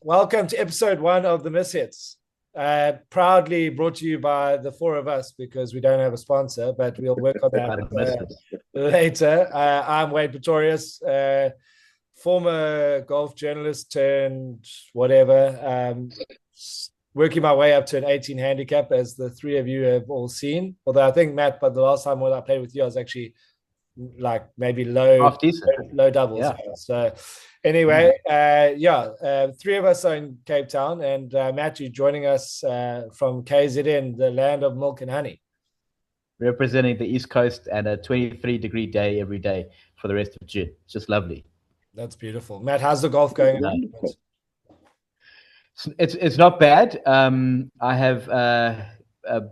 Welcome to episode 1 of the Misshits. Proudly brought to you by the four of us because we don't have a sponsor, but we'll work on that later. I'm Wade Pretorius, former golf journalist turned whatever, working my way up to an 18 handicap, as the three of you have all seen. Although I think, Matt, but the last time when I played with you, I was actually like maybe low doubles. Yeah. So anyway, three of us are in Cape Town, and Matthew joining us from KZN, the land of milk and honey. Representing the East Coast and a 23-degree day every day for the rest of June. It's just lovely. That's beautiful. Matt, how's the golf going? It's not bad. I have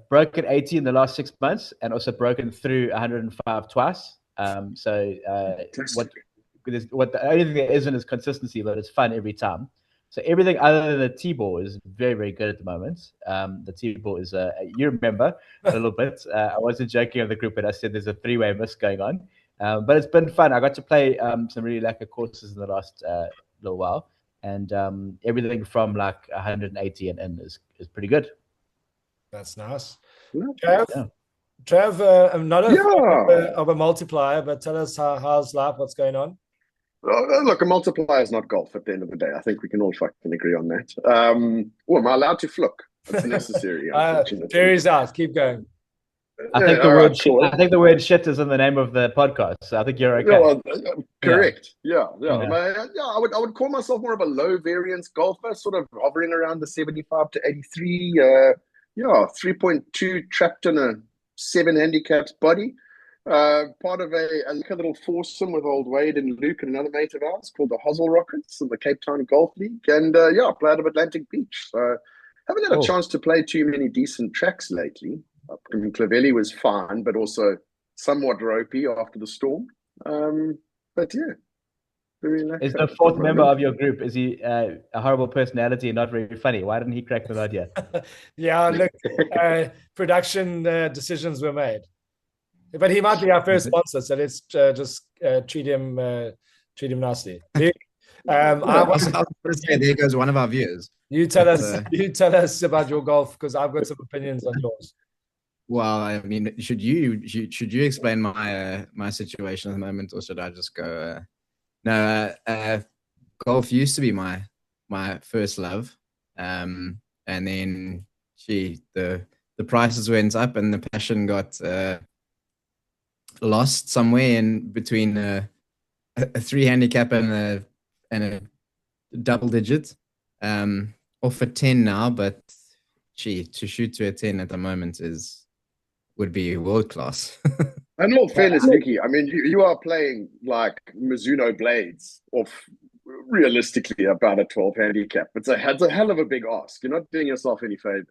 broken 80 in the last 6 months and also broken through 105 twice. What the only thing there isn't is consistency, but it's fun every time. So everything other than the T-ball is very, very good at the moment. The T-ball is, you remember a little bit. I wasn't joking on the group, but I said there's a three-way miss going on. But it's been fun. I got to play some really lacquer courses in the last little while. And everything from like 180 and in is pretty good. That's nice. Trav, I'm not of a multiplier, but tell us how's life, what's going on? Look, a multiplier is not golf at the end of the day. I think we can all fucking agree on that. Am I allowed to fluke? It's necessary. Jerry's out. Keep going. I think the word shit is in the name of the podcast, so I think you're okay. Correct. Yeah. I would call myself more of a low variance golfer, sort of hovering around the 75 to 83. 3.2 trapped in a 7 handicapped body. Part of a little foursome with old Wade and Luke and another mate of ours called the Hosel Rockets in the Cape Town Golf League. And play out of Atlantic Beach. So haven't had a chance to play too many decent tracks lately. I mean, Clavelli was fine, but also somewhat ropey after the storm. But yeah. Is the fourth member of your group, is he a horrible personality and not very funny? Why didn't he crack the idea? Look, production decisions were made. But he might be our first sponsor, so let's just treat him nicely. I was going to say, there goes one of our viewers. You tell us about your golf, because I've got some opinions on yours. Well, I mean, should you explain my situation at the moment, or should I just go? Golf used to be my first love, and then the prices went up and the passion got lost somewhere in between a 3 handicap and a double digit. Off a 10 now, but to shoot to a 10 at the moment would be world class. In all fairness, Nicky, I mean, you are playing like Mizuno blades off realistically about a 12 handicap. It's a hell of a big ask. You're not doing yourself any favors.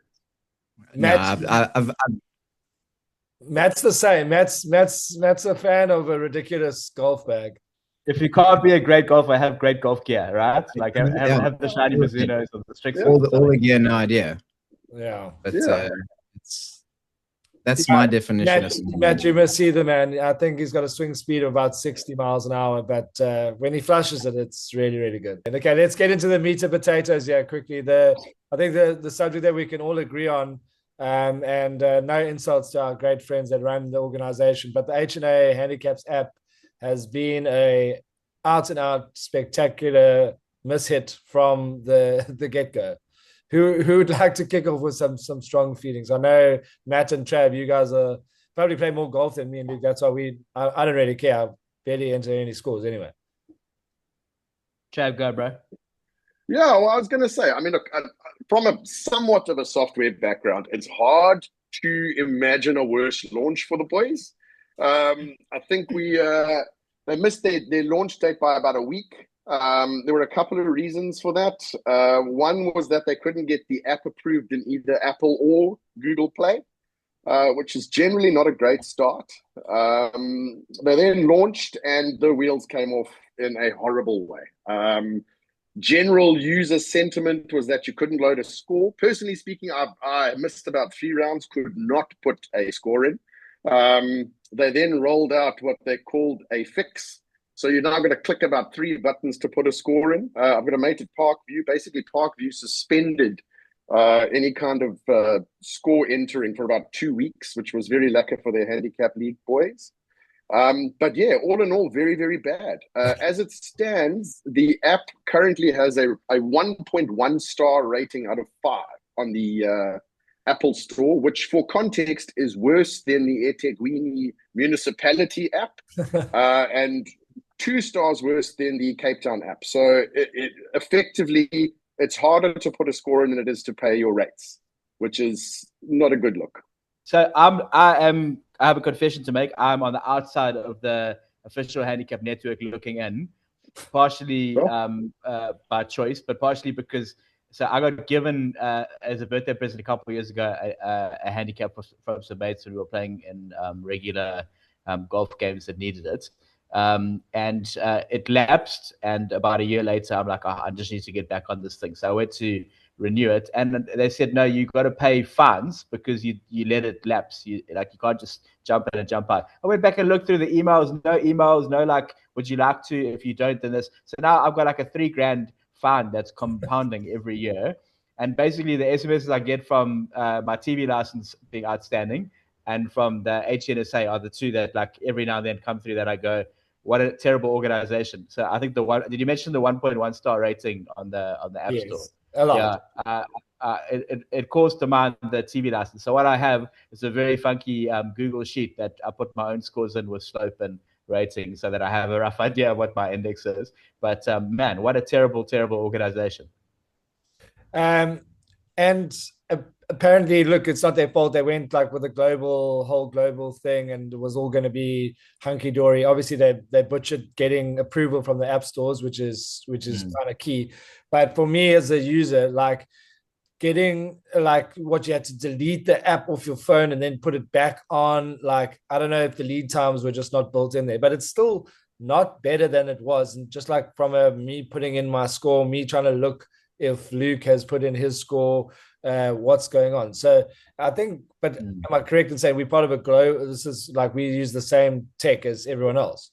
Matt's the same. Matt's a fan of a ridiculous golf bag. If you can't be a great golfer, have great golf gear, right? Like have the shiny Mizunos or the Strix. All the gear, no idea. Yeah. But that's my definition. Matt, you must see the man. I think he's got a swing speed of about 60 miles an hour, but when he flushes it, it's really, really good. And okay, let's get into the meat and potatoes here quickly. I think the subject that we can all agree on, and no insults to our great friends that run the organization, but the HNA Handicaps App has been a out-and-out spectacular mishit from the get-go. Who would like to kick off with some strong feelings? I know Matt and Trav, you guys are probably play more golf than me and Luke. That's why I don't really care. I barely enter any scores anyway. Trav, go, bro. Yeah, well, I was going to say, I mean, look, from a somewhat of a software background, it's hard to imagine a worse launch for the boys. I think they missed their launch date by about a week. There were a couple of reasons for that. One was that they couldn't get the app approved in either Apple or Google Play, which is generally not a great start. They then launched and the wheels came off in a horrible way. General user sentiment was that you couldn't load a score. Personally speaking, I missed about 3 rounds, could not put a score in. They then rolled out what they called a fix. So you're now going to click about 3 buttons to put a score in. I've got a mate at Parkview. Basically, Parkview suspended any kind of score entering for about 2 weeks, which was very lucky for their handicap league boys. But yeah, all in all, very, very bad. As it stands, the app currently has a 1.1 star rating out of 5 on the Apple Store, which for context is worse than the eThekwini municipality app and 2 stars worse than the Cape Town app. So it effectively, it's harder to put a score in than it is to pay your rates, which is not a good look. So I have a confession to make. I'm on the outside of the official handicap network looking in, partially by choice, but partially because I got given as a birthday present a couple of years ago a handicap from some mates who were playing in regular golf games that needed it. And it lapsed, and about a year later I'm like, I just need to get back on this thing. So I went to renew it, and they said, no, you got to pay fines because you let it lapse. You can't just jump in and jump out. I went back and looked through the emails, no like, would you like to? If you don't, then this. So now I've got like a $3,000 fine that's compounding every year. And basically the SMSs I get from my TV license being outstanding and from the HNSA are the two that like every now and then come through that I go, what a terrible organization. So I think did you mention the 1.1 star rating on the App Store? A lot. Yeah, it calls to mind the TV license. So what I have is a very funky Google sheet that I put my own scores in with slope and rating so that I have a rough idea of what my index is. But man, what a terrible, terrible organization. And apparently, look, it's not their fault. They went like with a whole global thing, and it was all going to be hunky dory. Obviously, they butchered getting approval from the app stores, which is kind of key. But for me as a user, like getting like what you had to delete the app off your phone and then put it back on, like I don't know if the lead times were just not built in there, but it's still not better than it was. And just like from me putting in my score, me trying to look if Luke has put in his score, what's going on. So I think, but am I correct in saying we're part of a globe? This is like we use the same tech as everyone else.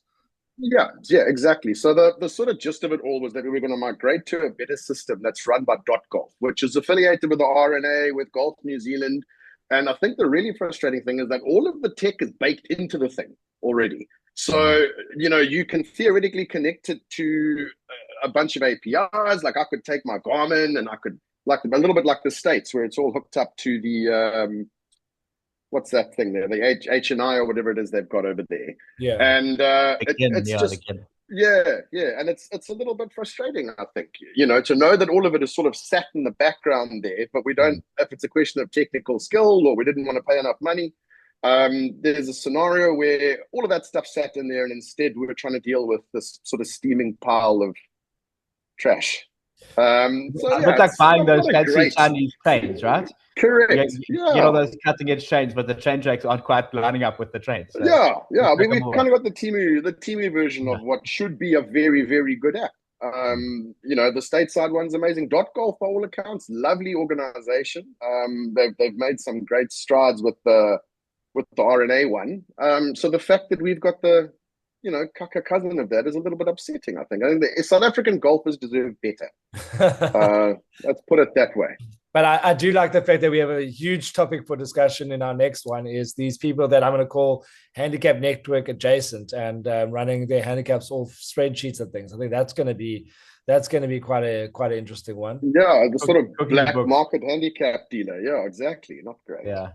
Yeah, exactly. So the sort of gist of it all was that we were going to migrate to a better system that's run by .golf, which is affiliated with the RNA, with Golf New Zealand. And I think the really frustrating thing is that all of the tech is baked into the thing already. So, you can theoretically connect it to a bunch of APIs. Like I could take my Garmin and I could, like a little bit like the States where it's all hooked up to the, what's that thing there? The HNI or whatever it is they've got over there. Yeah. And it's just, and it's a little bit frustrating, I think, to know that all of it is sort of sat in the background there, but we don't, if it's a question of technical skill or we didn't want to pay enough money, there's a scenario where all of that stuff sat in there and instead we were trying to deal with this sort of steaming pile of trash. So yeah, like buying those fancy Chinese trains, right? Correct. You get all those cutting edge trains, but the train tracks aren't quite lining up with the trains. So we've kind of got the Temu version of what should be a very, very good app. The stateside one's amazing. .golf, by all accounts, lovely organization. They've made some great strides with the RNA one. So the fact that we've got the Kaka cousin of that is a little bit upsetting, I think. I think the South African golfers deserve better. Let's put it that way. But I do like the fact that we have a huge topic for discussion in our next one is these people that I'm going to call handicap network adjacent and running their handicaps off spreadsheets and things. I think that's going to be quite an interesting one. Yeah, the sort of black market handicap dealer. Yeah, exactly. Not great. Yeah.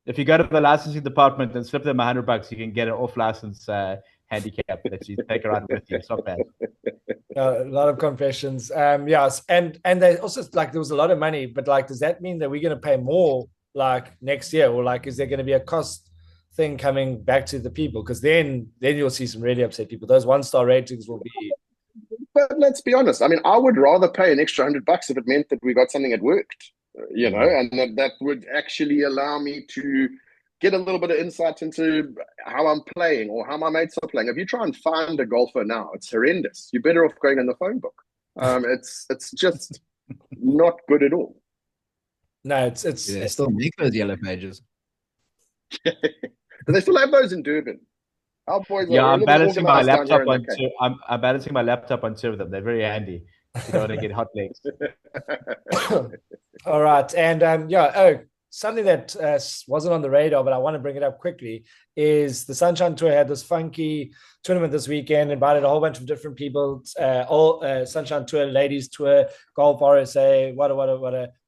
If you go to the licensing department and slip them $100, you can get an off-license handicap that you take around with you. It's not bad. A lot of confessions. Yes, and they also like there was a lot of money, but like, does that mean that we're going to pay more like next year, or like is there going to be a cost thing coming back to the people? Because then you'll see some really upset people. Those 1-star ratings will be. But let's be honest. I mean, I would rather pay an extra $100 if it meant that we got something that worked. And that would actually allow me to get a little bit of insight into how I'm playing or how my mates are playing. If you try and find a golfer now, it's horrendous. You're better off going in the phone book. It's just not good at all. No, it's they still make those yellow pages. Do they still have those in Durban? Our boys Yeah, are a I'm little bit balancing my organized down here laptop in on the two. I'm balancing my laptop on two of them. They're very handy. You don't want to get hot legs. All right. And something that wasn't on the radar, but I want to bring it up quickly, is the Sunshine Tour had this funky tournament this weekend, invited a whole bunch of different people, all Sunshine Tour, Ladies Tour, Golf RSA, what,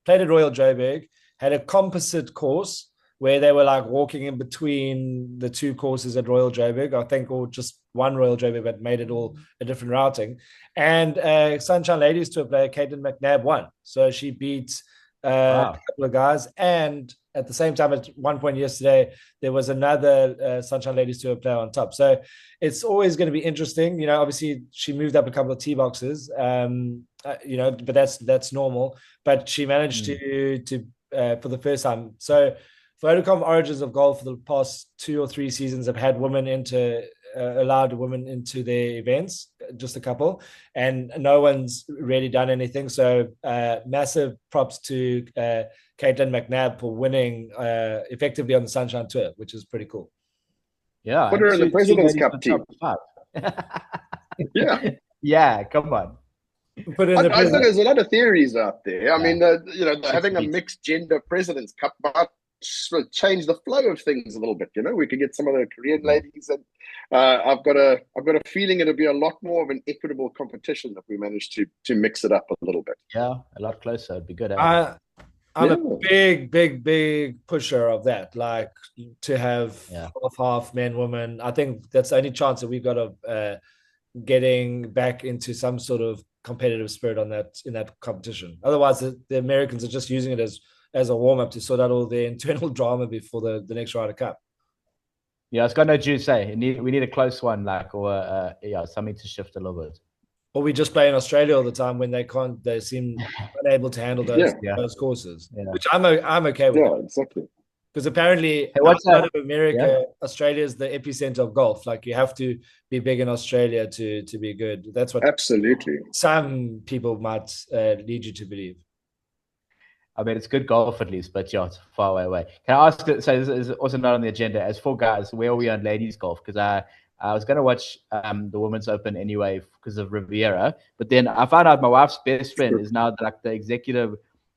played at Royal Joburg, had a composite course where they were like walking in between the two courses at Royal Joburg, I think, or just one Royal Joburg, but made it all a different routing. And Sunshine Ladies Tour player, Caitlin McNabb, won. So she beat a couple of guys. And at the same time, at one point yesterday, there was another Sunshine Ladies Tour player on top. So it's always going to be interesting. Obviously, she moved up a couple of tee boxes, but that's normal. But she managed to for the first time. So Vodacom Origins of Golf for the past 2 or 3 seasons have had allowed women into their events, just a couple, and no one's really done anything. So massive props to Caitlin McNabb for winning effectively on the Sunshine Tour, which is pretty cool. Yeah, put her in the President's Cup team. Yeah, yeah, come on. I think there's a lot of theories out there. I mean, having a mixed gender President's Cup might change the flow of things a little bit. We could get some of the Korean ladies, and I've got a feeling it'll be a lot more of an equitable competition if we manage to mix it up a little bit. Yeah, a lot closer. It'd be good. I'm a big pusher of that, like to have half men, women. I think that's the only chance that we've got of getting back into some sort of competitive spirit in that competition. Otherwise, the Americans are just using it as a warm-up to sort out all their internal drama before the next Ryder Cup. Yeah, it's got no juice, eh? We need a close one, something to shift a little bit. Or we just play in Australia all the time when they seem unable to handle those courses, which I'm okay with. Yeah, exactly. Because apparently outside of America, Australia is the epicenter of golf. Like, you have to be big in Australia to be good. That's what absolutely some people might lead you to believe. I mean, it's good golf at least, but it's far away. Can I ask? So this is also not on the agenda. As for guys, where are we on ladies golf? Because I was going to watch the Women's Open anyway because of Riviera, but then I found out my wife's best friend is now like the executive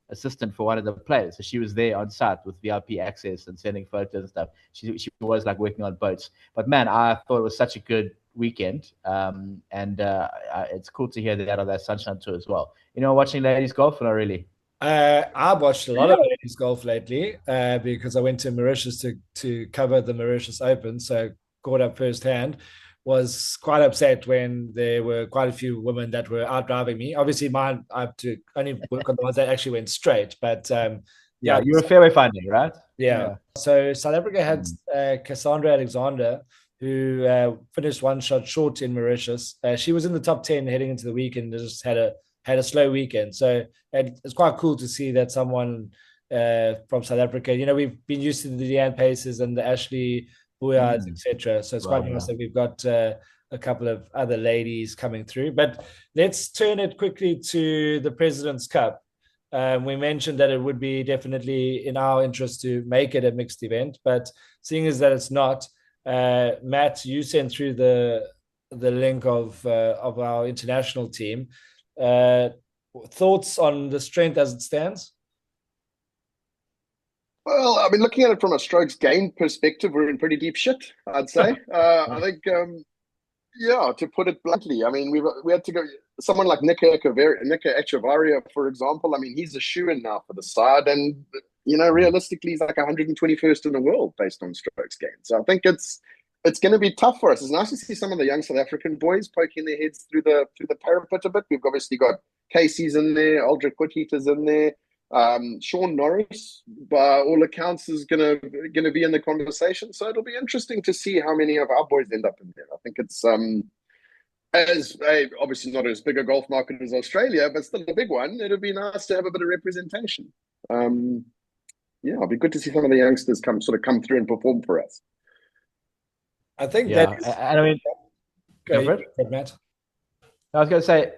assistant for one of the players. So she was there on site with VIP access and sending photos and stuff. She was like working on boats. But man, I thought it was such a good weekend, and it's cool to hear that on that Sunshine Tour as well. Watching ladies golf, or not really? I watched a lot of ladies golf lately because I went to Mauritius to cover the Mauritius Open, so caught up firsthand. Was quite upset when there were quite a few women that were out driving me. Obviously, mine, I have to only work on the ones that actually went straight. But you're a fairway finder, right? Yeah. So South Africa had Cassandra Alexander, who finished one shot short in Mauritius. She was in the top 10 heading into the weekend. Just had a slow weekend. So it's quite cool to see that someone from South Africa. We've been used to the Leanne Paces and the Ashley Boyards, etc. So it's quite nice that we've got a couple of other ladies coming through. But let's turn it quickly to the President's Cup. We mentioned that it would be definitely in our interest to make it a mixed event, but seeing as that it's not, Matt, you sent through the link of our international team. Thoughts on the strength as it stands? Well, I mean, looking at it from a strokes gained perspective, we're in pretty deep shit, I'd say. I think, to put it bluntly, I mean, we had to go someone like Nika Echevarria, for example. I mean, he's a shoo-in now for the side, and realistically, he's like 121st in the world based on strokes gained. So I think it's going to be tough for us. It's nice to see some of the young South African boys poking their heads through the parapet a bit. We've obviously got Casey's in there, Aldrich Woodheater's in there. Sean Norris, by all accounts, is gonna be in the conversation. So it'll be interesting to see how many of our boys end up in there. I think it's obviously not as big a golf market as Australia, but still a big one. It'll be nice to have a bit of representation. It'll be good to see some of the youngsters come through and perform for us. I think go for it, Matt. I was going to say,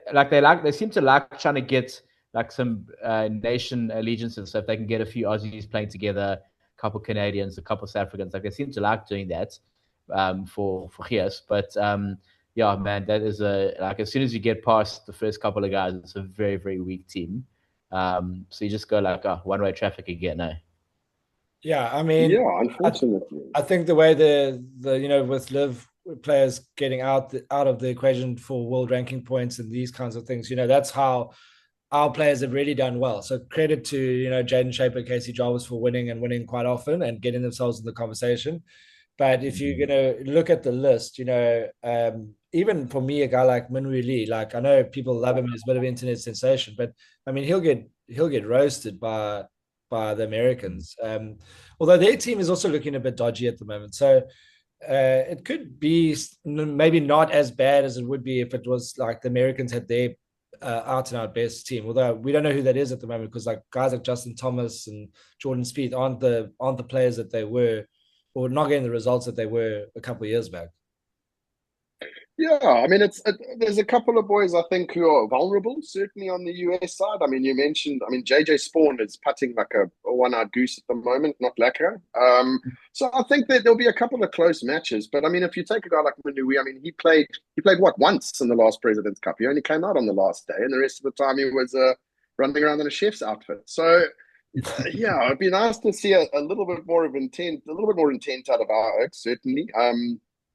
they seem to like trying to get like some nation allegiances. So if they can get a few Aussies playing together, a couple Canadians, a couple South Africans, they seem to like doing that. for Gies. But yeah, man, that is like as soon as you get past the first couple of guys, it's a very, very weak team. So you just go like one-way traffic again, eh? Yeah, I mean, yeah, unfortunately. I think the way the with LIV players getting out of the equation for world ranking points and these kinds of things, that's how our players have really done well. So credit to Jaden Shaper, Casey Jarvis for winning quite often and getting themselves in the conversation. But if you're gonna look at the list, even for me, a guy like Minwoo Lee, like I know people love him as a bit of internet sensation, but I mean he'll get roasted by the Americans. Although their team is also looking a bit dodgy at the moment. So it could be maybe not as bad as it would be if it was like the Americans had their out and out best team. Although we don't know who that is at the moment because like guys like Justin Thomas and Jordan Spieth aren't the players that they were, or not getting the results that they were a couple of years back. Yeah, I mean, there's a couple of boys I think who are vulnerable, certainly on the US side. I mean, you mentioned, JJ Spawn is putting like a one-eyed goose at the moment, not lacquer. So I think that there'll be a couple of close matches. But I mean, if you take a guy like Minwoo, I mean, he played what, once in the last President's Cup. He only came out on the last day, and the rest of the time he was running around in a chef's outfit. So yeah, it'd be nice to see a little bit more intent out of our Oaks, certainly.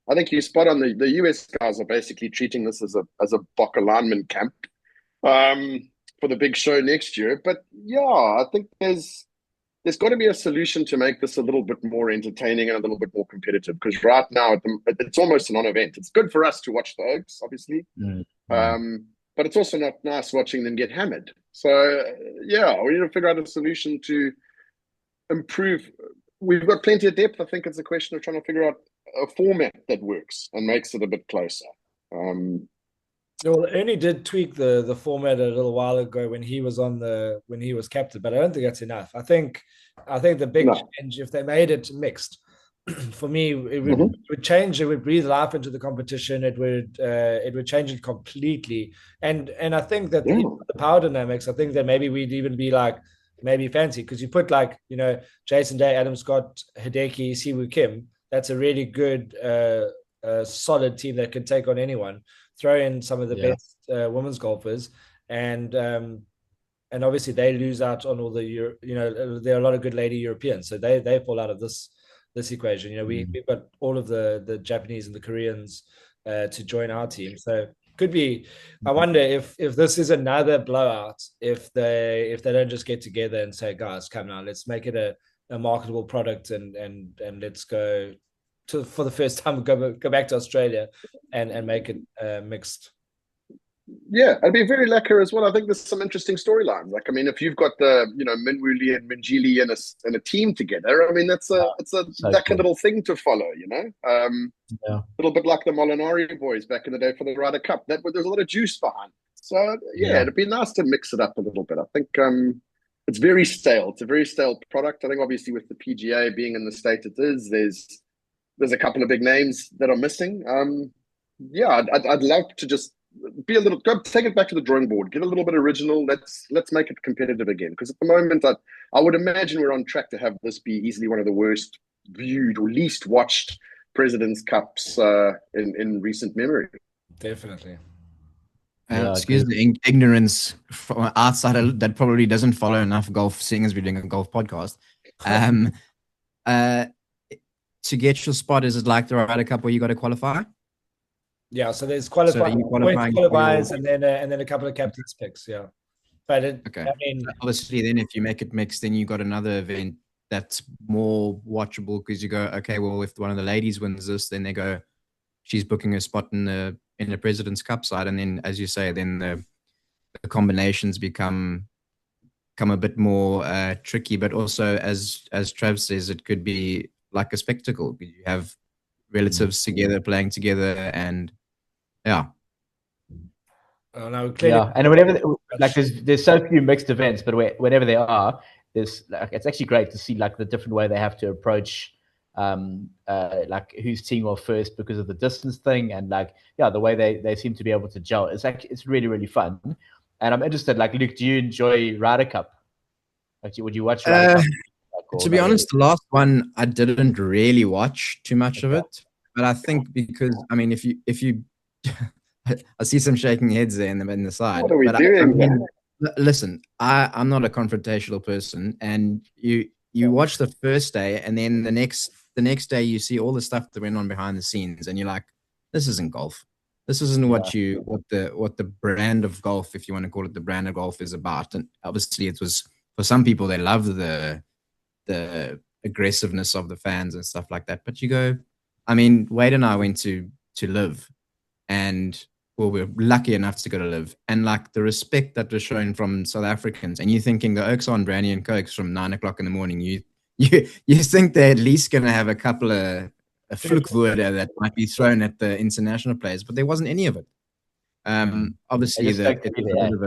I think you're spot on. The US guys are basically treating this as a Bok alignment camp for the big show next year. But yeah, I think there's got to be a solution to make this a little bit more entertaining and a little bit more competitive. Because right now it's almost a non-event. It's good for us to watch the Oaks, obviously, but it's also not nice watching them get hammered. So yeah, we need to figure out a solution to improve. We've got plenty of depth. I think it's a question of trying to figure out a format that works and makes it a bit closer. Well, Ernie did tweak the format a little while ago when he was captain, but I don't think that's enough. I think the big change, if they made it mixed, for me, it would change. It would breathe life into the competition. It would change it completely. And I think that the power dynamics. I think that maybe we'd even be like maybe fancy because you put like Jason Day, Adam Scott, Hideki, Siwoo Kim. That's a really good, solid team that can take on anyone. Throw in some of the best women's golfers, and obviously they lose out on all the there are a lot of good lady Europeans, so they fall out of this equation. We've got all of the Japanese and the Koreans to join our team, so could be. I wonder if this is another blowout if they don't just get together and say, guys, come now, let's make it a marketable product and let's go for the first time go back to Australia and make it mixed. Yeah, it'd be very lacquer as well. I think there's some interesting storylines. Like, I mean, if you've got the Minwoo Lee and Minjili in a team together, I mean, it's a lacquer little thing to follow. A little bit like the Molinari boys back in the day for the Ryder Cup. There's a lot of juice behind. So it'd be nice to mix it up a little bit. I think it's very stale. It's a very stale product. I think obviously with the PGA being in the state it is, there's a couple of big names that are missing. I'd love to just take it back to the drawing board, get a little bit original. Let's make it competitive again. Because at the moment, I would imagine we're on track to have this be easily one of the worst viewed or least watched President's Cups in recent memory. Definitely. Excuse the ignorance from outside that probably doesn't follow enough golf, seeing as we're doing a golf podcast. To get your spot, is it like the Ryder Cup where you got to qualify? Yeah, so there's qualifiers and then a couple of captain's picks. Yeah, but I mean, obviously, then if you make it mixed, then you got another event that's more watchable because you go, okay, well, if one of the ladies wins this, then they go, she's booking a spot in the President's Cup side, and then, as you say, then the combinations become a bit more tricky. But also, as Trav says, it could be like a spectacle. You have relatives together playing together, and and whenever there's so few mixed events, but whenever there are, there's it's actually great to see the different way they have to approach who's teeing off first because of the distance thing, and the way they seem to be able to gel. It's really, really fun, and I'm interested. Luke, do you enjoy Ryder Cup? Would you watch Ryder Cup? To be honest, the last one I didn't really watch too much of it. but I think because I mean, if you, I see some shaking heads there in the side. What are we but doing? I mean, listen, I'm not a confrontational person, and you watch the first day, and then the next day you see all the stuff that went on behind the scenes, and you're like, this isn't golf. This isn't what the brand of golf, if you want to call it the brand of golf, is about. And obviously, it was for some people they love the aggressiveness of the fans and stuff like that. But you go, I mean, Wade and I went to LIV, and well, we're lucky enough to go to LIV, and like the respect that was shown from South Africans, and you thinking the Oaks on brandy and cokes from 9 o'clock in the morning, you think they're at least going to have a couple of a vloekwoorde that might be thrown at the international players, but there wasn't any of it. Obviously, it's a bit of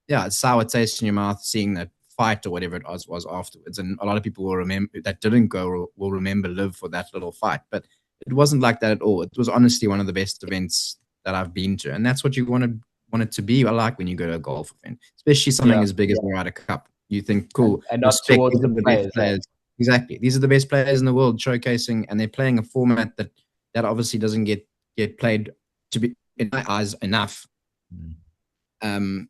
a sour taste in your mouth seeing that fight or whatever it was afterwards, and a lot of people will remember that didn't go will remember LIV for that little fight, but it wasn't like that at all. It was honestly one of the best events that I've been to, and that's what you want it to be. I like when you go to a golf event, especially something as big as the Ryder Cup. You think, cool, and not towards the players. Exactly, these are the best players in the world showcasing, and they're playing a format that obviously doesn't get played, to be in my eyes, enough. And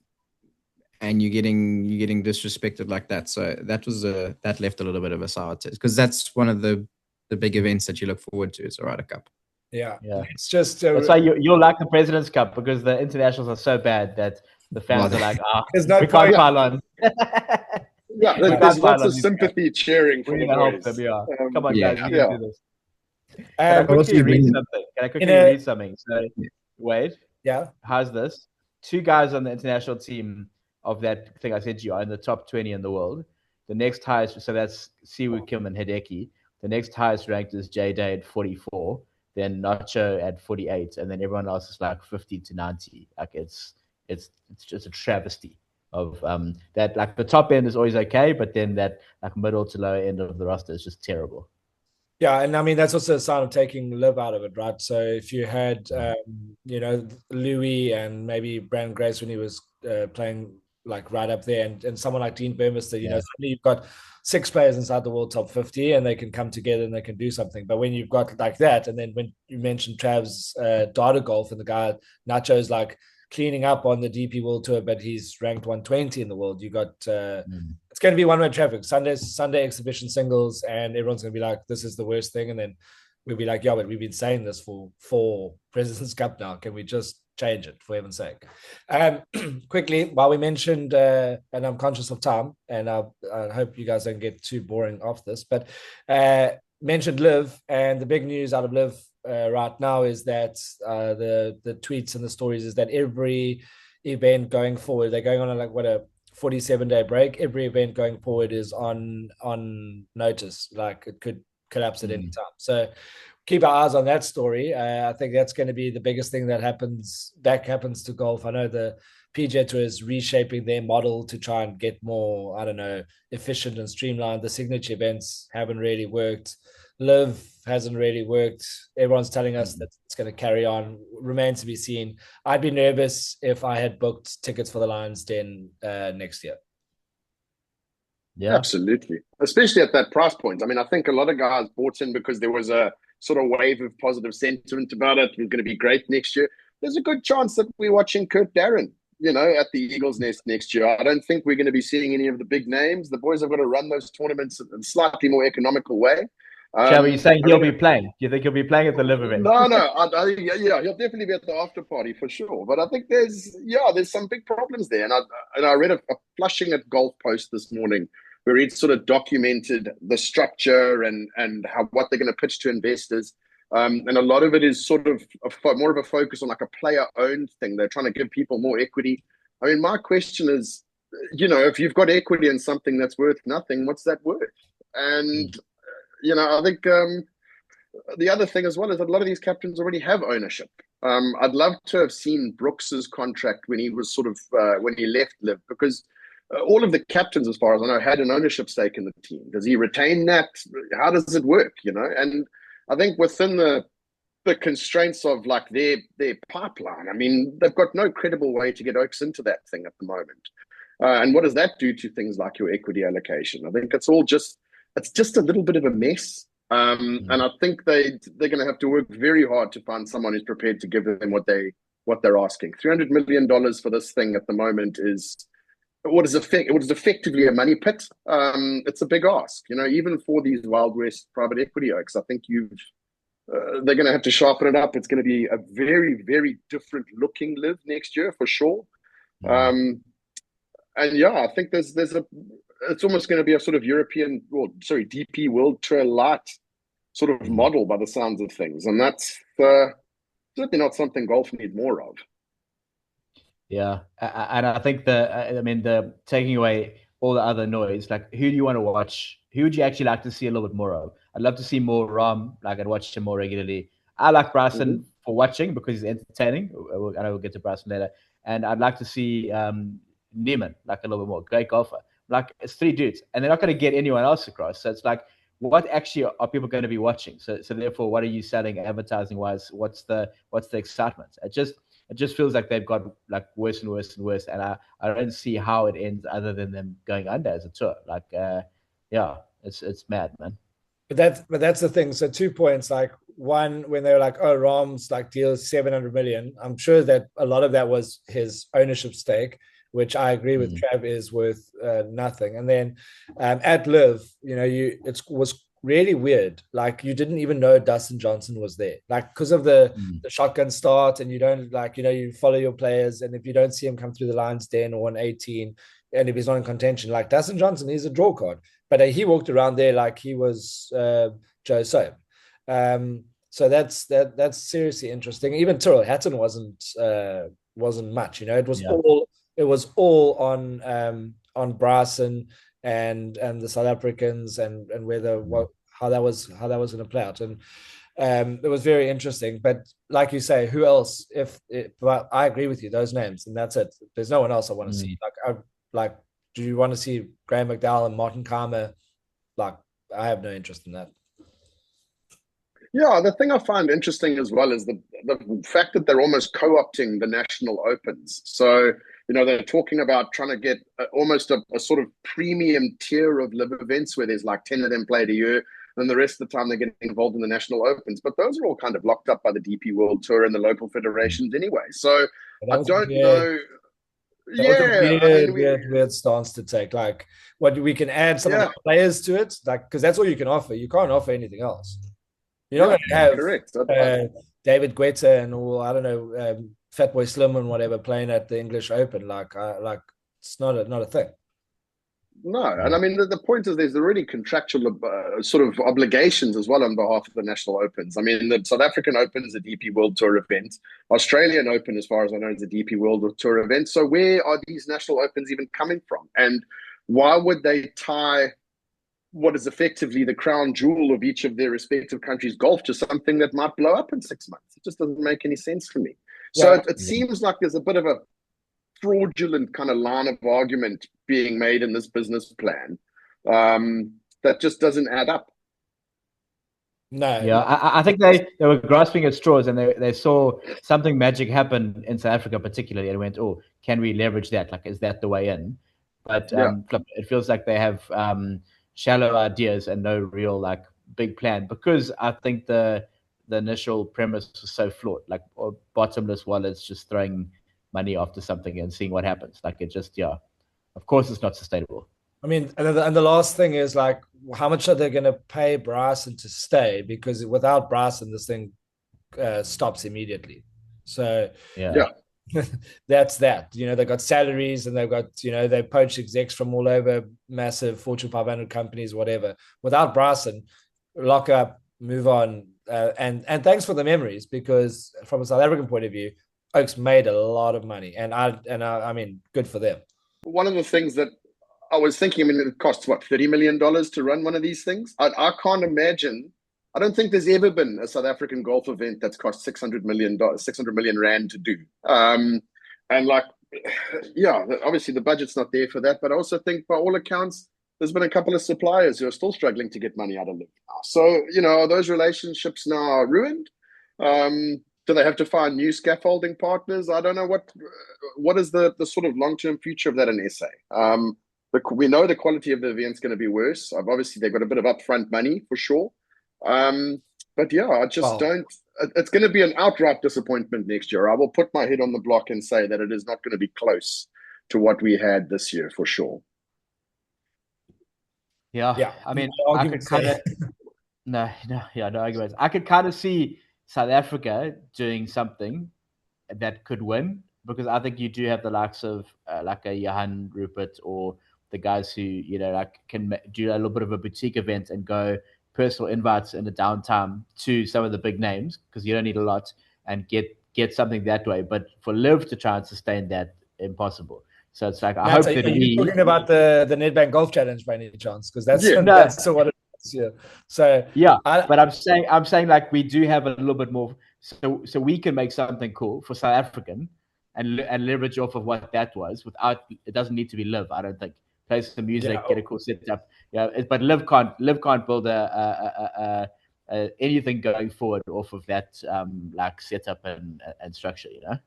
you're getting disrespected like that. So that left a little bit of a sour taste, because that's one of the big events that you look forward to, is the Ryder Cup. Yeah. It's just that's why you'll like the President's Cup, because the internationals are so bad that the fans are like, we can't pile on. There's lots of sympathy cheering for the boys. Come on, guys, we can do this. Can I quickly read something? So, Wade, yeah, how's this? 2 guys on the international team of that thing I said to you are in the top 20 in the world. The next highest, so that's Siwoo Kim and Hideki. The next highest ranked is J Day at 44, then Nacho at 48, and then everyone else is like 50 to 90. Like it's just a travesty of that. Like the top end is always okay, but then that like middle to lower end of the roster is just terrible. Yeah, and I mean that's also a sign of taking LIV out of it, right? So if you had Louis and maybe Brandon Grace when he was playing like right up there, and someone like Dean Burmester, suddenly you've got 6 players inside the world top 50, and they can come together and they can do something. But when you've got like that, and then when you mentioned Trav's data golf, and the guy Nacho's like cleaning up on the DP World Tour, but he's ranked 120 in the world. You got it's going to be one-way traffic. Sunday exhibition singles, and everyone's going to be like, "This is the worst thing," and then we'll be like, "Yeah, but we've been saying this for President's Cup now. Can we just change it, for heaven's sake?" Quickly, while we mentioned, and I'm conscious of time, and I hope you guys don't get too boring off this, but mentioned LIV, and the big news out of LIV right now is that the tweets and the stories is that every event going forward, they're going on a 47-day break. Every event going forward is on notice, like it could collapse at any time. So keep our eyes on that story. I think that's going to be the biggest thing that happens to golf. I know the PGA Tour is reshaping their model to try and get more, efficient and streamlined. The signature events haven't really worked. LIV hasn't really worked. Everyone's telling us that it's going to carry on. Remains to be seen. I'd be nervous if I had booked tickets for the Lions Den next year. Yeah, absolutely. Especially at that price point. I mean, I think a lot of guys bought in because there was a sort of wave of positive sentiment about it. It's going to be great next year. There's a good chance that we're watching Kurt Darren, at the Eagles Nest next year. I don't think we're going to be seeing any of the big names. The boys have got to run those tournaments in a slightly more economical way. Shall you saying he'll be playing? Do you think he'll be playing at the LIV event? No. He'll definitely be at the after party for sure. But I think there's some big problems there. And I read a Flushing at Golf post this morning where he'd sort of documented the structure and what they're going to pitch to investors. And a lot of it is sort of more of a focus on like a player-owned thing. They're trying to give people more equity. I mean, my question is, if you've got equity in something that's worth nothing, what's that worth? And I think the other thing as well is that a lot of these captains already have ownership. I'd love to have seen Brooks's contract when he was when he left LIV, because all of the captains, as far as I know, had an ownership stake in the team. Does he retain that? How does it work? And I think within the constraints of like their pipeline, I mean, they've got no credible way to get Oaks into that thing at the moment. And what does that do to things like your equity allocation? I think it's just a little bit of a mess. And I think they're going to have to work very hard to find someone who's prepared to give them what they're asking. $300 million for this thing at the moment is what is effectively a money pit. It's a big ask, even for these Wild West private equity oaks. I think they're going to have to sharpen it up. It's going to be a very, very different looking LIV next year for sure. And yeah, I think it's almost going to be a sort of DP World Tour light sort of model by the sounds of things. And that's certainly not something golf needs more of. Yeah, and I think the taking away all the other noise, like who do you want to watch? Who would you actually like to see a little bit more of? I'd love to see more Rom. Like I'd watch him more regularly. I like Bryson for watching because he's entertaining. I know we'll get to Bryson later. And I'd like to see Neiman like a little bit more. Great golfer. Like it's 3 dudes, and they're not going to get anyone else across. So it's like, what actually are people going to be watching? So therefore, what are you selling advertising wise? What's the excitement? It just feels like they've got like worse and worse and worse, and I don't see how it ends other than them going under as a tour. Like, yeah, it's mad, man. But that's the thing. So 2 points. Like one, when they were like, "Oh, Rom's like deals 700 million," I'm sure that a lot of that was his ownership stake, which I agree with Trav is worth nothing. And then at LIV, it was really weird. Like you didn't even know Dustin Johnson was there, like because of the shotgun start, and you don't you follow your players, and if you don't see him come through the lines 10 or 18, and if he's not in contention, like Dustin Johnson, he's a draw card. But he walked around there like he was Joe Soap. So that's seriously interesting. Even Tyrrell Hatton wasn't much. It was all on Bryson and the South Africans and how that was going to play out. And it was very interesting. But like you say, who else? But I agree with you, those names, and that's it. There's no one else I want to see. Do you want to see Graham McDowell and Martin Keimer? Like, I have no interest in that. Yeah, the thing I find interesting as well is the fact that they're almost co-opting the national opens. So, they're talking about trying to get almost a sort of premium tier of LIV events where there's like 10 of them played a year, and the rest of the time they're getting involved in the national opens. But those are all kind of locked up by the DP World Tour and the local federations anyway. So I don't know. That was a weird stance to take. Like, what we can add some of the players to it, like because that's all you can offer. You can't offer anything else. You're not going to have David Guetta and all, I don't know, Fatboy Slim and whatever playing at the English Open. Like it's not a thing. No, and I mean the point is there's already contractual sort of obligations as well on behalf of the national opens. I mean the South African Open is a DP World Tour event. Australian Open, as far as I know, is a DP World Tour event. So where are these national opens even coming from? And why would they tie what is effectively the crown jewel of each of their respective countries' golf to something that might blow up in 6 months? It just doesn't make any sense to me. So it seems like there's a bit of a fraudulent kind of line of argument being made in this business plan that just doesn't add up. No. Yeah, I think they were grasping at straws, and they saw something magic happen in South Africa particularly, and went, oh, can we leverage that? Like, is that the way in? But it feels like they have shallow ideas and no real like big plan, because I think the initial premise was so flawed, like bottomless wallets just throwing money after something and seeing what happens. Like it just, of course it's not sustainable. I mean, and the last thing is like, how much are they going to pay Bryson to stay? Because without Bryson, this thing stops immediately. So that's that. They've got salaries, and they've got they poach execs from all over, massive Fortune 500 companies, whatever. Without Bryson, lock up, move on, and thanks for the memories, because from a South African point of view, Oaks made a lot of money, and I mean, good for them. One of the things that I was thinking, I mean, it costs what, $30 million to run one of these things. I can't imagine. I don't think there's ever been a South African golf event that's cost $600 million rand to do. And like, obviously the budget's not there for that. But I also think, by all accounts, there's been a couple of suppliers who are still struggling to get money out of LIV now. So, are those relationships now ruined? Do they have to find new scaffolding partners? I don't know what is the sort of long-term future of that in SA. We know the quality of the event's going to be worse. Obviously, they've got a bit of upfront money for sure. But yeah, I just don't. It's going to be an outright disappointment next year. I will put my head on the block and say that it is not going to be close to what we had this year for sure. Yeah. I mean, I could kind of no arguments. I could kind of see South Africa doing something that could win, because I think you do have the likes of like a Johan Rupert, or the guys who, you know, like can do a little bit of a boutique event and go personal invites in the downtime to some of the big names, because you don't need a lot, and get something that way. But for LIV to try and sustain that, impossible. So it's like, I hope that you're talking about the Nedbank Golf Challenge by any chance? Because that's what it is. Yeah. So yeah, but I'm saying like we do have a little bit more, so we can make something cool for South African and leverage off of what that was without, it doesn't need to be LIV. I don't think, play some music, get a cool setup. Yeah, but LIV can't build anything going forward off of that like setup and structure, you know.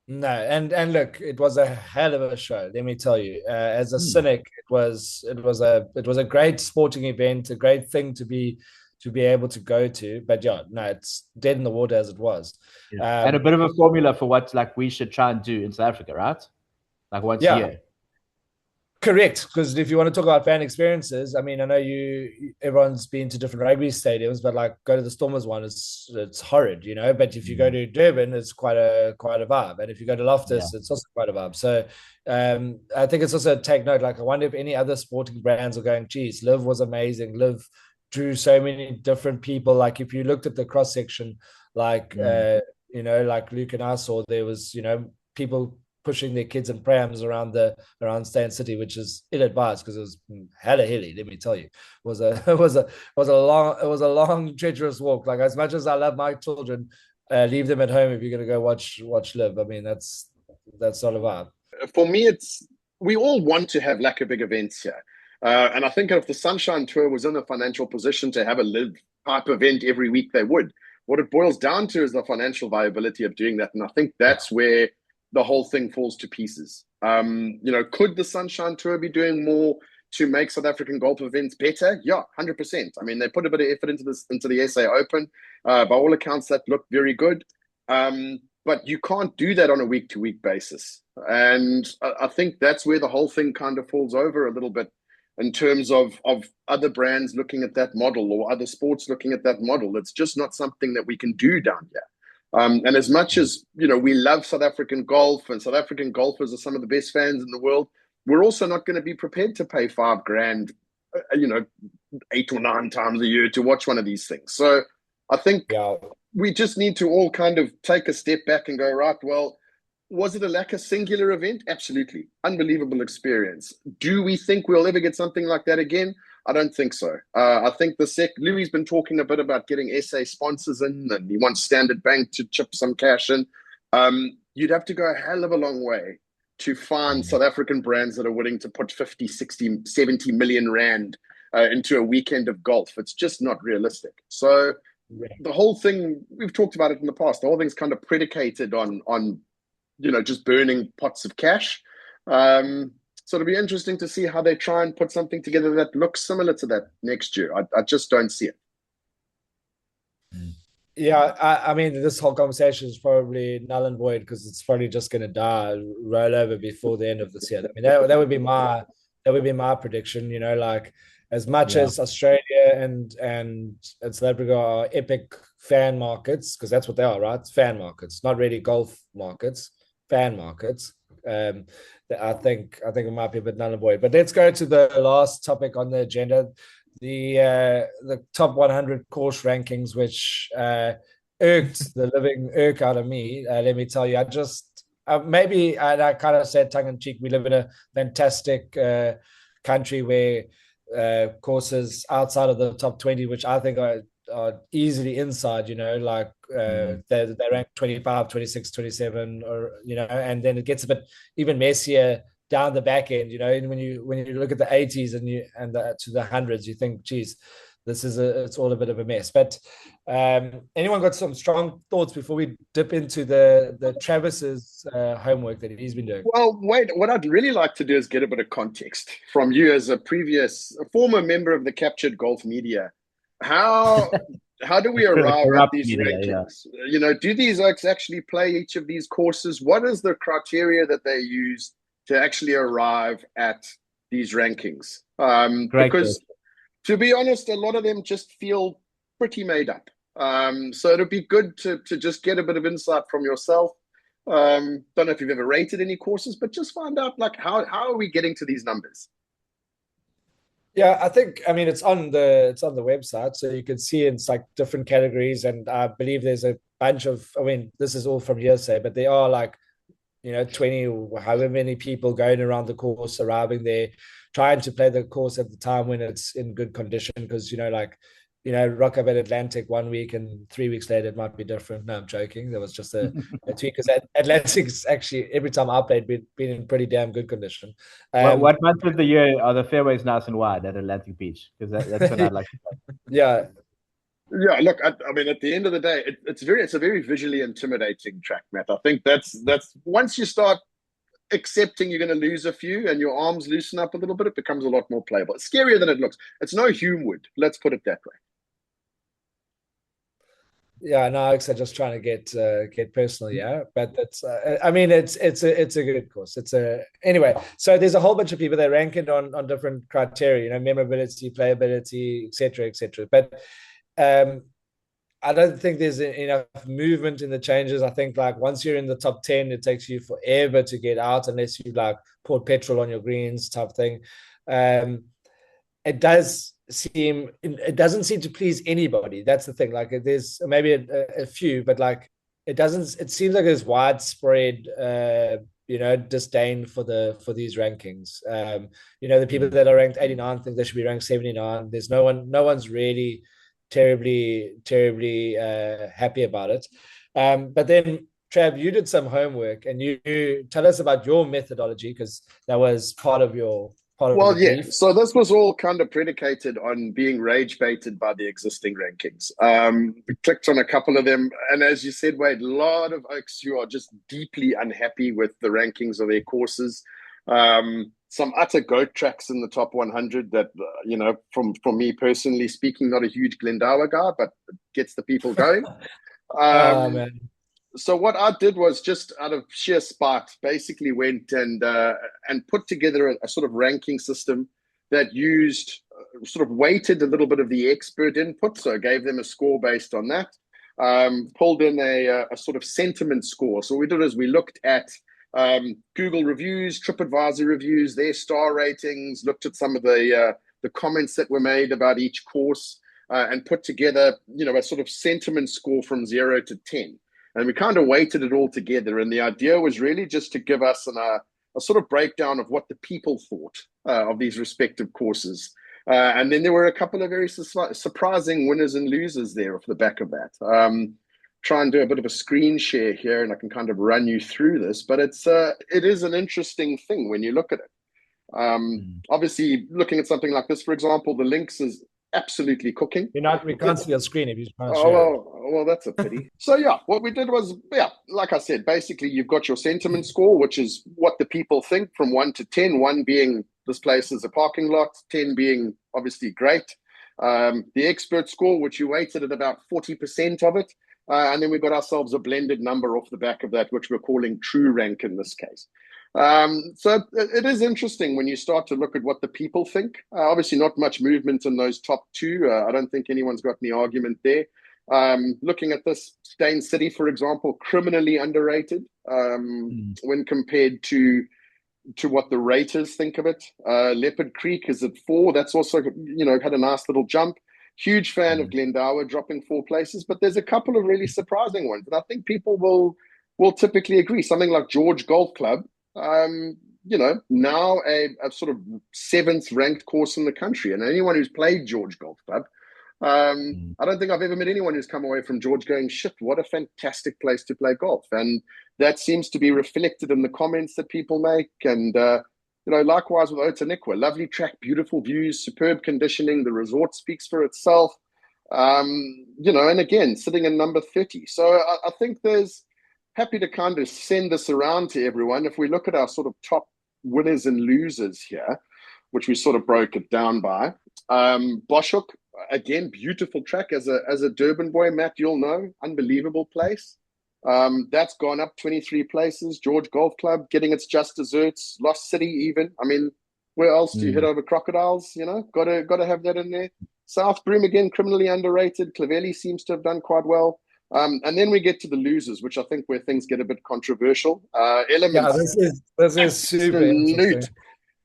No, and look, it was a hell of a show. Let me tell you, as a cynic, it was a great sporting event, a great thing to be able to go to. But yeah, no, it's dead in the water as it was. Yeah. And a bit of a formula for what like we should try and do in South Africa, right? Like once a year. Correct, because if you want to talk about fan experiences, I mean, I know everyone's been to different rugby stadiums, but like go to the Stormers one, it's horrid, you know. But if you go to Durban, it's quite a vibe, and if you go to Loftus, it's also quite a vibe. So I think it's also take note. Like, I wonder if any other sporting brands are going, geez, LIV was amazing. LIV drew so many different people. Like if you looked at the cross section, like you know, like Luke and I saw, there was, you know, people pushing their kids and prams around Stan City, which is ill-advised because it was hella hilly. Let me tell you, it was a long treacherous walk. Like, as much as I love my children, leave them at home if you're going to go watch LIV. I mean, that's not a vibe. For me, we all want to have like a big events here, and I think if the Sunshine Tour was in a financial position to have a LIV type event every week, they would. What it boils down to is the financial viability of doing that, and I think that's where the whole thing falls to pieces. You know, could the Sunshine Tour be doing more to make South African golf events better? Yeah, 100%. I mean, they put a bit of effort into the SA Open. By all accounts, that looked very good. But you can't do that on a week-to-week basis. And I think that's where the whole thing kind of falls over a little bit in terms of other brands looking at that model, or other sports looking at that model. It's just not something that we can do down here. And as much as, you know, we love South African golf, and South African golfers are some of the best fans in the world, we're also not going to be prepared to pay $5,000, you know, 8 or 9 times a year to watch one of these things. So I think we just need to all kind of take a step back and go, right, well, was it a like a singular event? Absolutely. Unbelievable experience. Do we think we'll ever get something like that again? I don't think so. I think Louis been talking a bit about getting SA sponsors in, and he wants Standard Bank to chip some cash in. You'd have to go a hell of a long way to find South African brands that are willing to put 50, 60, 70 million rand into a weekend of golf. It's just not realistic. So the whole thing, we've talked about it in the past, the whole thing's kind of predicated on you know, just burning pots of cash. So it'll be interesting to see how they try and put something together that looks similar to that next year. I just don't see it. Yeah, I mean, this whole conversation is probably null and void, because it's probably just going to roll over before the end of this year. I mean, that would be my prediction. You know, like, as much as Australia and South Africa are epic fan markets, because that's what they are, right? It's fan markets, not really golf markets, fan markets. I think it might be a bit null and void. But let's go to the last topic on the agenda, the top 100 course rankings, which irked the living irk out of me. Let me tell you, I just maybe I kind of said tongue in cheek, we live in a fantastic country where courses outside of the top 20, which I think are easily inside, you know, like they rank 25, 26, 27, or, you know, and then it gets a bit even messier down the back end, you know. And when you look at the 80s and to the hundreds, you think, geez, it's all a bit of a mess. But anyone got some strong thoughts before we dip into the Travis's homework that he's been doing? Well, wait, what I'd really like to do is get a bit of context from you as a former member of the Captured Golf Media. how do we arrive at Corrupt these media, yeah. rankings? You know, do these oaks actually play each of these courses? What is the criteria that they use to actually arrive at these rankings? Great Because question. to be honest, a lot of them just feel pretty made up. So it'd be good to just get a bit of insight from yourself. Don't know if you've ever rated any courses, but just find out like how are we getting to these numbers? Yeah, I think, I mean, it's on the website, so you can see it's like different categories, and I believe there's a bunch of, I mean, this is all from hearsay, but there are like, 20 or however many people going around the course, arriving there, trying to play the course at the time when it's in good condition, because rock up at Atlantic 1 week and 3 weeks later it might be different. No, I'm joking. There was just a tweak, because Atlantic's actually every time I played been in pretty damn good condition. What month of the year are the fairways nice and wide at Atlantic Beach? Because that's what I'd like to play. Yeah. Yeah, look, I mean, at the end of the day, it's a very visually intimidating track, Matt. I think that's once you start accepting you're going to lose a few and your arms loosen up a little bit, it becomes a lot more playable. It's scarier than it looks. It's no Humewood, let's put it that way. Yeah, no, I'm just trying to get personal, yeah. But that's, I mean, it's a good course. Anyway. So there's a whole bunch of people that rank it on different criteria, memorability, playability, etc., etc. But I don't think there's enough movement in the changes. I think like once you're in the top 10, it takes you forever to get out unless you like poured petrol on your greens type thing. It doesn't seem to please anybody. That's the thing. Like there's maybe a few, but like it seems like there's widespread disdain for these rankings. The people that are ranked 89 think they should be ranked 79. There's no one's really terribly happy about it. But then Trav, you did some homework and you tell us about your methodology, because that was part of your Well, the yeah. brief. So this was all kind of predicated on being rage baited by the existing rankings. We clicked on a couple of them, and as you said, Wade, a lot of oaks who are just deeply unhappy with the rankings of their courses. Some utter goat tracks in the top 100 that, from me personally speaking, not a huge Glendower guy, but it gets the people going. Man. So what I did was just out of sheer spite, basically went and put together a sort of ranking system that used sort of weighted a little bit of the expert input. So I gave them a score based on that. Pulled in a sort of sentiment score. So what we did is we looked at Google reviews, TripAdvisor reviews, their star ratings, looked at some of the comments that were made about each course, and put together, a sort of sentiment score from 0 to 10. And we kind of weighted it all together. And the idea was really just to give us a sort of breakdown of what the people thought of these respective courses. And then there were a couple of very surprising winners and losers there off the back of that. Try and do a bit of a screen share here, and I can kind of run you through this. But it is an interesting thing when you look at it. Obviously, looking at something like this, for example, the links is absolutely cooking. We can't see your screen if you can't well, that's a pity. So yeah, what we did was, like I said, basically you've got your sentiment score, which is what the people think from 1 to 10, 1 being this place is a parking lot, 10 being obviously great. The expert score, which you weighted at about 40% of it. And then we got ourselves a blended number off the back of that, which we're calling true rank in this case. So it is interesting when you start to look at what the people think. Obviously, not much movement in those top two. I don't think anyone's got any argument there. Looking at this, Stain City, for example, criminally underrated when compared to what the raters think of it. Leopard Creek is at 4. That's also, had a nice little jump. Huge fan of Glendower dropping 4 places, but there's a couple of really surprising ones. And I think people will typically agree. Something like George Golf Club, now a sort of 7th ranked course in the country. And anyone who's played George Golf Club, I don't think I've ever met anyone who's come away from George going, shit, what a fantastic place to play golf. And that seems to be reflected in the comments that people make. And, likewise with Otaniqua, lovely track, beautiful views, superb conditioning. The resort speaks for itself, and again, sitting in number 30. So I think there's, happy to kind of send this around to everyone. If we look at our sort of top winners and losers here, which we sort of broke it down by, Boschhoek, again, beautiful track as a Durban boy. Matt, you'll know, unbelievable place. That's gone up 23 places. George Golf Club getting its just desserts. Lost City even. I mean, where else do you hit over crocodiles? You know, gotta have that in there. South Broom again, criminally underrated. Clovelly seems to have done quite well. And then we get to the losers, which I think where things get a bit controversial. Elements. Yeah, this is super interesting.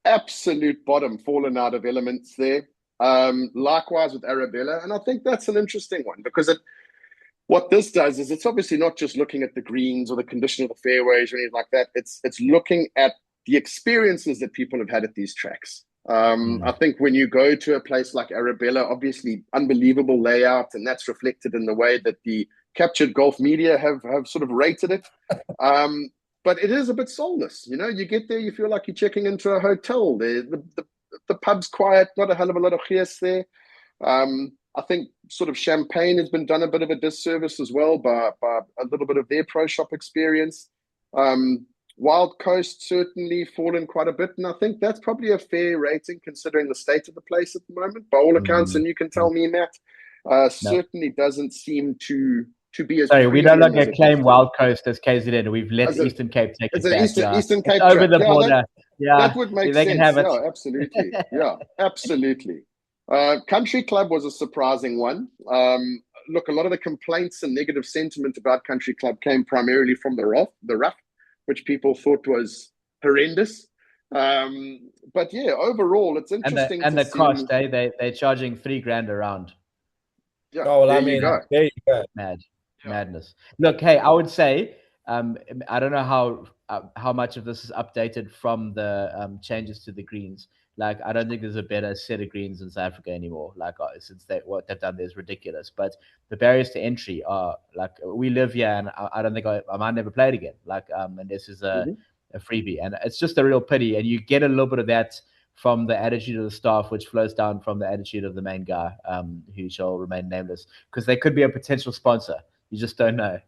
Absolute bottom fallen out of Elements there. Likewise with Arabella, and I think that's an interesting one because what this does is it's obviously not just looking at the greens or the condition of the fairways or anything like that. It's looking at the experiences that people have had at these tracks. I think when you go to a place like Arabella, obviously unbelievable layout, and that's reflected in the way that the captured golf media have sort of rated it. But it is a bit soulless. You know, you get there, you feel like you're checking into a hotel. The pub's quiet, not a hell of a lot of gees there. I think sort of Champagne has been done a bit of a disservice as well by a little bit of their pro shop experience. Wild Coast certainly fallen quite a bit, and I think that's probably a fair rating considering the state of the place at the moment. By all accounts, and you can tell me, Matt, certainly doesn't seem to be as. Sorry, we no longer claim Wild Coast as KZN. We've let Eastern Cape take it back. Eastern Cape over the border. That would make sense. Can have it. Yeah, absolutely. Yeah, absolutely. Country Club was a surprising one. Look, a lot of the complaints and negative sentiment about Country Club came primarily from the rough, which people thought was horrendous. But yeah, overall, it's interesting. And the cost, they're charging $3,000 a round. Yeah, oh, well, there you go. Madness. Look, hey, I would say, I don't know how much of this is updated from the changes to the greens. Like, I don't think there's a better set of greens in South Africa anymore. Like, since what they've done there is ridiculous. But the barriers to entry are, like, we live here, and I don't think I might never play it again. Like, and this is a freebie, and it's just a real pity. And you get a little bit of that from the attitude of the staff, which flows down from the attitude of the main guy, who shall remain nameless, because they could be a potential sponsor. You just don't know.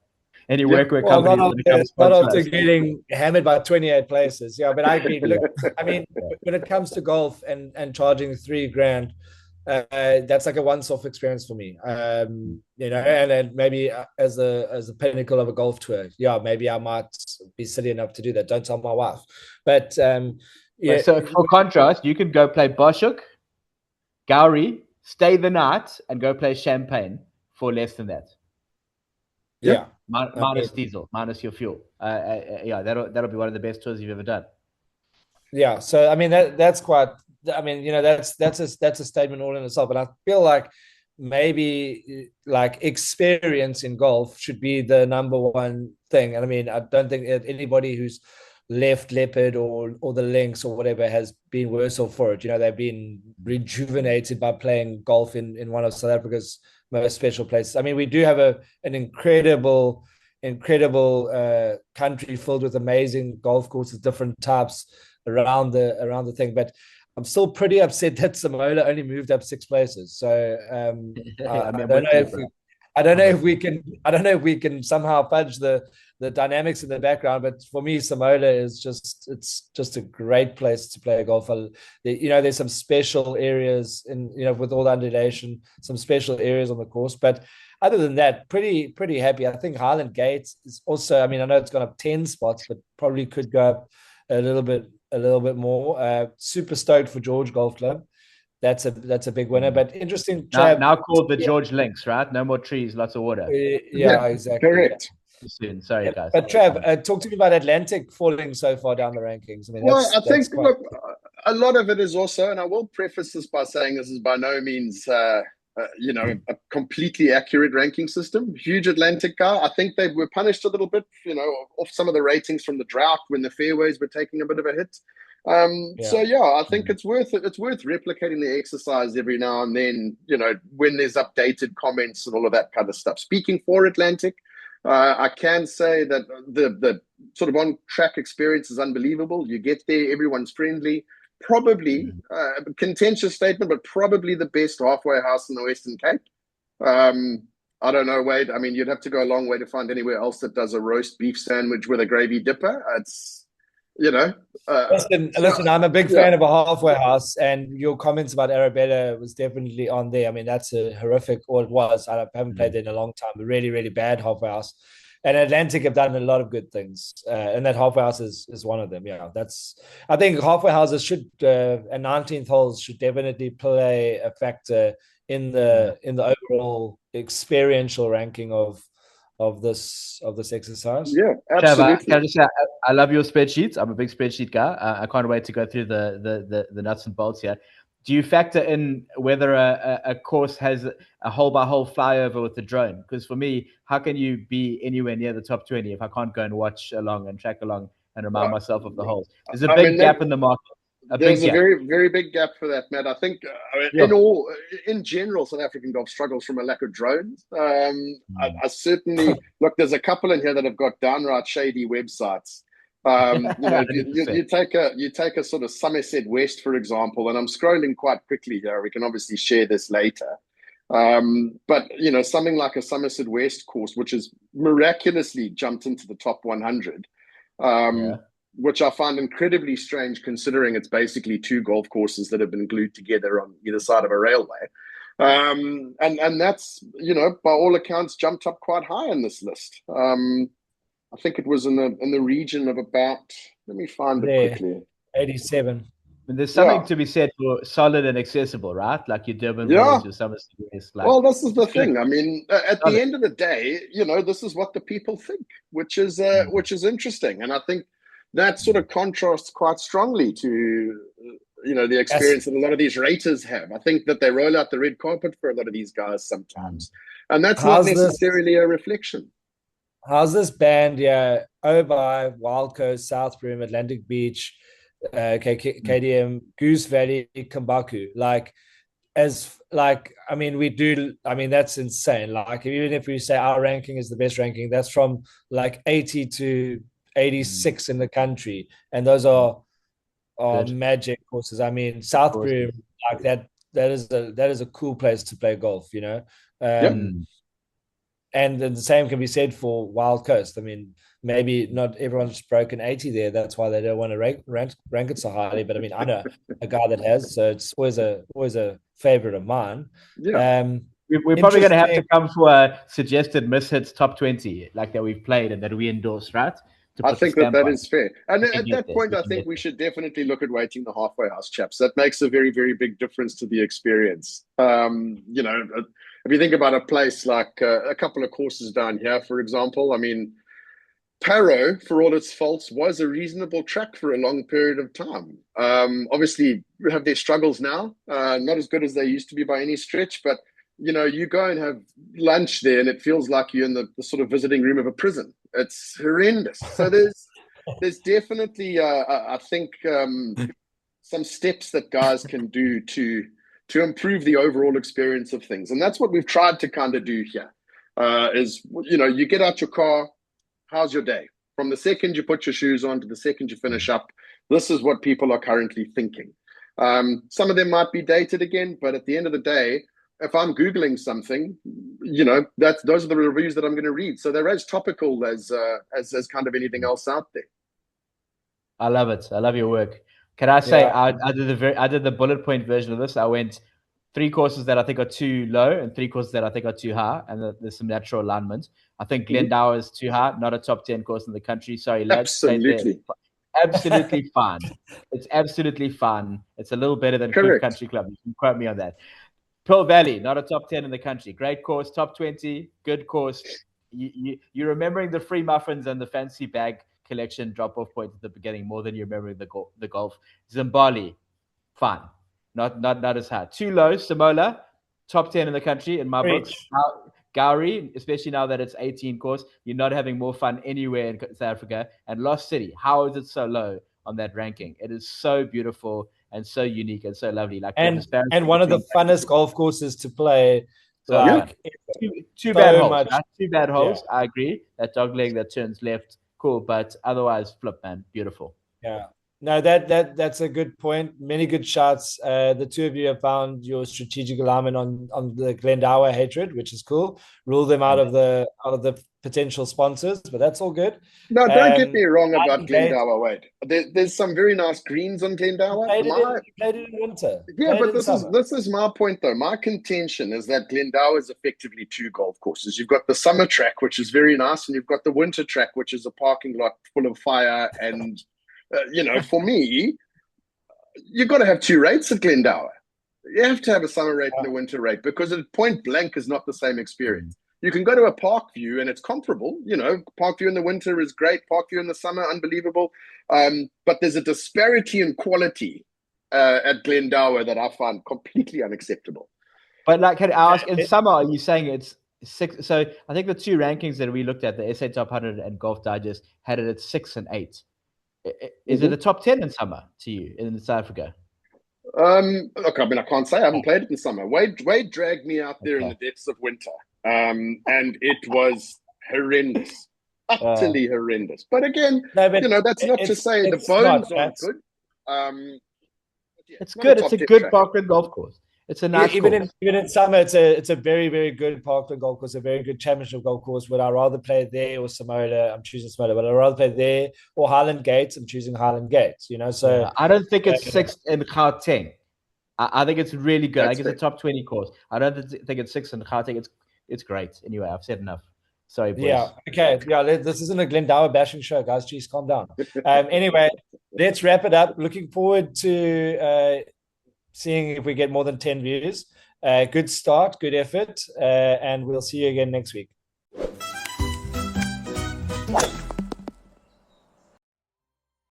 Any workwear companies not after getting hammered by 28 places. Yeah, but I agree. Look, I mean, when it comes to golf and charging $3,000, that's like a once-off experience for me. You know, and then maybe as a pinnacle of a golf tour, yeah, maybe I might be silly enough to do that. Don't tell my wife. But yeah. So for contrast, you could go play Boschuk, Gowrie, stay the night, and go play Champagne for less than that. Yeah. Minus diesel, minus your fuel. Yeah, that'll be one of the best tours you've ever done. Yeah, so I mean that's quite. I mean, you know, that's a statement all in itself. And I feel like maybe like experience in golf should be the number one thing. And I mean, I don't think anybody who's left Leopard or the Lynx or whatever has been worse off for it. You know, they've been rejuvenated by playing golf in one of South Africa's most special places. I mean, we do have an incredible country filled with amazing golf courses, different types around the thing. But I'm still pretty upset that Samola only moved up 6 places. So I don't know if we can somehow fudge the dynamics in the background, but for me, Samola is just a great place to play golf. You know, there's some special areas with all the undulation, some special areas on the course. But other than that, pretty happy. I think Highland Gate is also. I mean, I know it's gone up 10 spots, but probably could go up a little bit more. Super stoked for George Golf Club. That's a big winner. But interesting. Now called the George Links, right? No more trees, lots of water. Yeah, exactly. Correct. Soon. Sorry, guys. But Trav, talk to me about Atlantic falling so far down the rankings. I mean, I think look, a lot of it is also, and I will preface this by saying this is by no means, a completely accurate ranking system. Huge Atlantic guy. I think they were punished a little bit, off some of the ratings from the drought when the fairways were taking a bit of a hit. So yeah, I think it's worth replicating the exercise every now and then, when there's updated comments and all of that kind of stuff. Speaking for Atlantic, I can say that the sort of on-track experience is unbelievable. You get there, everyone's friendly. Probably a contentious statement, but probably the best halfway house in the Western Cape. I don't know, Wade. I mean, you'd have to go a long way to find anywhere else that does a roast beef sandwich with a gravy dipper. you know. Listen, I'm a big fan of a halfway house, and your comments about Arabella was definitely on there. I mean, that's a horrific, or it was. I haven't played it in a long time. A really, really bad halfway house. And Atlantic have done a lot of good things, and that halfway house is one of them. Yeah, I think halfway houses should and 19th holes should definitely play a factor in the overall experiential ranking of this exercise. Yeah, absolutely. Can I just say, I love your spreadsheets. I'm a big spreadsheet guy. I can't wait to go through the nuts and bolts here. Do you factor in whether a course has a hole by hole flyover with the drone? Because for me, how can you be anywhere near the top 20 if I can't go and watch along and track along and remind myself of the holes? There's a big gap in the market. There's a very, very big gap for that, Matt. I think in general, South African golf struggles from a lack of drones. I certainly look. There's a couple in here that have got downright shady websites. You take a sort of Somerset West, for example, and I'm scrolling quite quickly here. We can obviously share this later. But something like a Somerset West course, which has miraculously jumped into the top 100. Which I find incredibly strange considering it's basically two golf courses that have been glued together on either side of a railway. And that's, by all accounts, jumped up quite high in this list. I think it was in the region of about, let me find it quickly. 87. And there's something to be said for solid and accessible, right? Like your Durban Bulls, your Somerset West. Well, this is the thing. I mean, at the end of the day, this is what the people think, which is interesting. And I think that sort of contrasts quite strongly to, the experience that a lot of these raters have. I think that they roll out the red carpet for a lot of these guys sometimes. And that's not necessarily a reflection. How's this band? Yeah. Obi, Wild Coast, South Broom, Atlantic Beach, KDM, Goose Valley, Kambaku. That's insane. Like, even if we say our ranking is the best ranking, that's from like 80 to 86 in the country, and those are magic courses. I mean, South Broom, like that is a cool place to play golf, and then the same can be said for Wild Coast. I mean, maybe not everyone's broken 80 there, that's why they don't want to rank it so highly, but I mean, I know a guy that has, so it's always a favorite of mine. We're probably going to have to come for a suggested Misshits top 20 like that we've played and that we endorse, right? I think that is fair. And at that point, I think we should definitely look at weighting the halfway house, chaps. That makes a very, very big difference to the experience. If you think about a place like a couple of courses down here, for example, I mean, Paro, for all its faults, was a reasonable track for a long period of time. Obviously, we have their struggles now, not as good as they used to be by any stretch, but you go and have lunch there and it feels like you're in the sort of visiting room of a prison. It's horrendous. So there's definitely, I think, some steps that guys can do to improve the overall experience of things. And that's what we've tried to kind of do here, is, you get out your car, how's your day? From the second you put your shoes on to the second you finish up, this is what people are currently thinking. Some of them might be dated again, but at the end of the day, if I'm Googling something, those are the reviews that I'm going to read. So they're as topical as kind of anything else out there. I love it. I love your work. Can I say I did the bullet point version of this. I went 3 courses that I think are too low and 3 courses that I think are too high, and there's some natural alignment. I think Glendower is too high, not a top 10 course in the country. Sorry, lads. Absolutely. Absolutely fine. It's absolutely fun. It's a little better than Cliff Country Club. You can quote me on that. Pearl Valley, not a top 10 in the country. Great course, top 20, good course. You're remembering the free muffins and the fancy bag collection drop-off point at the beginning more than you're remembering the golf. Zimbali, fine. Not as high. Too low, Samola, top 10 in the country in my books. Gowrie, especially now that it's 18 course, you're not having more fun anywhere in South Africa. And Lost City, how is it so low on that ranking? It is so beautiful and so unique and so lovely. And one of the funnest golf courses to play. Two bad holes. Right? 2 bad holes. I agree. That dog leg that turns left, cool. But otherwise, flip, man, beautiful. Yeah. No, that's a good point. Many good shots. The two of you have found your strategic alignment on the Glendower hatred, which is cool. Rule them out of the potential sponsors, but that's all good. No, don't get me wrong about Gate, Glendower, Wade. There's some very nice greens on Glendower. you played it in winter. Yeah, but this summer. is my point though. My contention is that Glendower is effectively two golf courses. You've got the summer track, which is very nice, and you've got the winter track, which is a parking lot full of fire. And for me, you've got to have two rates at Glendower. You have to have a summer rate and a winter rate, because at point blank is not the same experience. You can go to a park view and it's comparable. Park view in the winter is great. Park view in the summer, unbelievable. But there's a disparity in quality at Glendower that I find completely unacceptable. But like, can I ask, in summer, are you saying it's 6? So I think the two rankings that we looked at, the SA Top 100 and Golf Digest, had it at 6 and 8. Is it a top 10 in summer to you in South Africa? Look, I mean, I can't say I haven't played it in summer. Wade dragged me out there in the depths of winter, and it was horrendous, utterly horrendous. But again, that's not to say the bones aren't good. It's good. It's a good Parkland golf course. It's a nice even in summer, it's a very, very good Parkland golf course, a very good championship golf course. Would I rather play there or Samola? I'm choosing Samola, but I'd rather play there or Highland Gates. I'm choosing Highland Gates. So I don't think it's 6th in Gauteng. I think it's really good. I think it's a top 20 course. I don't think it's 6th in Gauteng. It's great. Anyway, I've said enough. Sorry, boys. Yeah. Okay. Yeah. This isn't a Glendower bashing show, guys. Jeez, calm down. Anyway, let's wrap it up. Looking forward to seeing if we get more than 10 views. Good start, good effort, and we'll see you again next week.